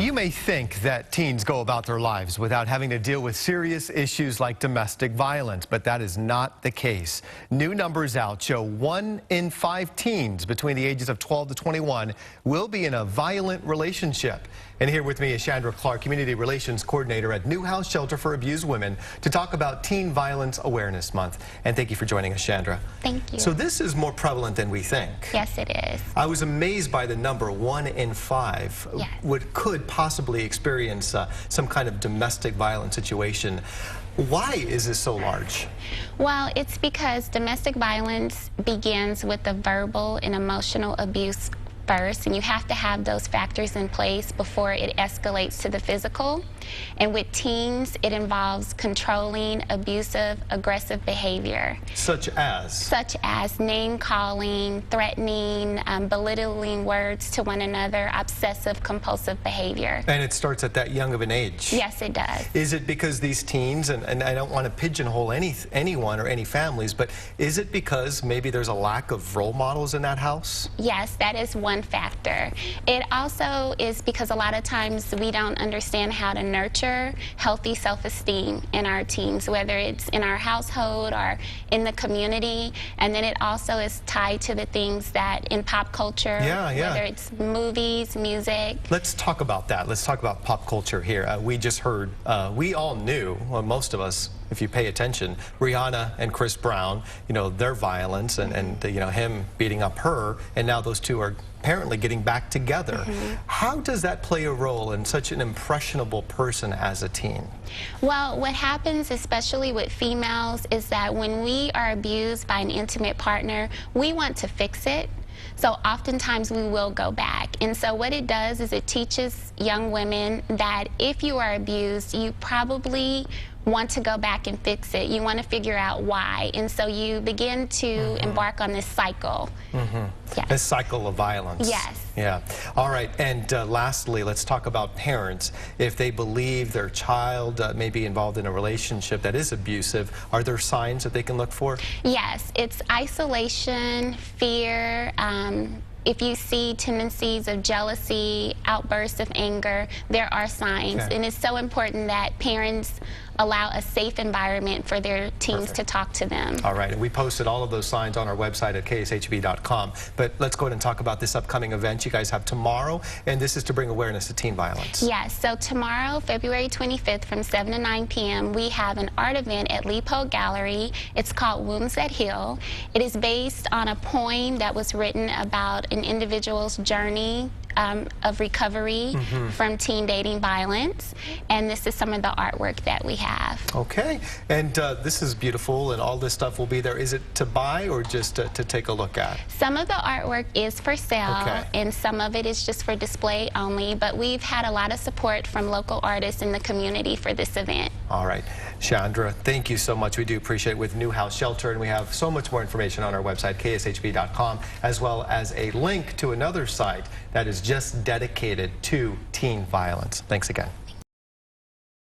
You may think that teens go about their lives without having to deal with serious issues like domestic violence, but that is not the case. New numbers out show 1 in 5 teens between the ages of 12 to 21 will be in a violent relationship. And here with me is Chandra Clark, Community Relations Coordinator at Newhouse Shelter for Abused Women, to talk about Teen Violence Awareness Month. And thank you for joining us, Chandra. Thank you. So this is more prevalent than we think. Yes, it is. I was amazed by the number 1 in 5 Yes. could possibly experience some kind of domestic violence situation. Why is this so large? Well, it's because domestic violence begins with the verbal and emotional abuse first, and you have to have those factors in place before it escalates to the physical. And with teens, it involves controlling, abusive, aggressive behavior. Such as? Such as name-calling, threatening, belittling words to one another, obsessive, compulsive behavior. And it starts at that young of an age? Yes, it does. Is it because these teens, and I don't want to pigeonhole anyone or any families, but is it because maybe there's a lack of role models in that house? Yes, that is one factor. It also is because a lot of times we don't understand how to nurture healthy self-esteem in our teens, whether it's in our household or in the community. And then it also is tied to the things that in pop culture, whether it's movies, music. Let's talk about that. Let's talk about pop culture here. We just heard, we all knew, well, most of us, if you pay attention, Rihanna and Chris Brown, you know, their violence and you know, him beating up her, and now those two are apparently getting back together. How does that play a role in such an impressionable person as a teen? Well, what happens, especially with females, is that when we are abused by an intimate partner, we want to fix it. So oftentimes we will go back. And so what it does is it teaches young women that if you are abused, you probably want to go back and fix it. You want to figure out why. And so you begin to embark on this cycle. Yes. This cycle of violence. Yes. Yeah. All right. And lastly, let's talk about parents. If they believe their child may be involved in a relationship that is abusive, are there signs that they can look for? Yes. It's isolation, fear, if you see tendencies of jealousy, outbursts of anger, there are signs. And it's so important that parents allow a safe environment for their teens to talk to them. All right, and we posted all of those signs on our website at kshb.com. But let's go ahead and talk about this upcoming event you guys have tomorrow, and this is to bring awareness to teen violence. Yes, so tomorrow, February 25th from 7 to 9 p.m., we have an art event at Leopold Gallery. It's called Wounds That Heal. It is based on a poem that was written about an individual's journey of recovery from teen dating violence, and this is some of the artwork that we have. Okay, and this is beautiful, and all this stuff will be there. Is it to buy or just to take a look at? Some of the artwork is for sale, and some of it is just for display only, but we've had a lot of support from local artists in the community for this event. All right, Chandra, thank you so much. We do appreciate it with Newhouse Shelter, and we have so much more information on our website, kshb.com, as well as a link to another site that is just dedicated to teen violence. Thanks again.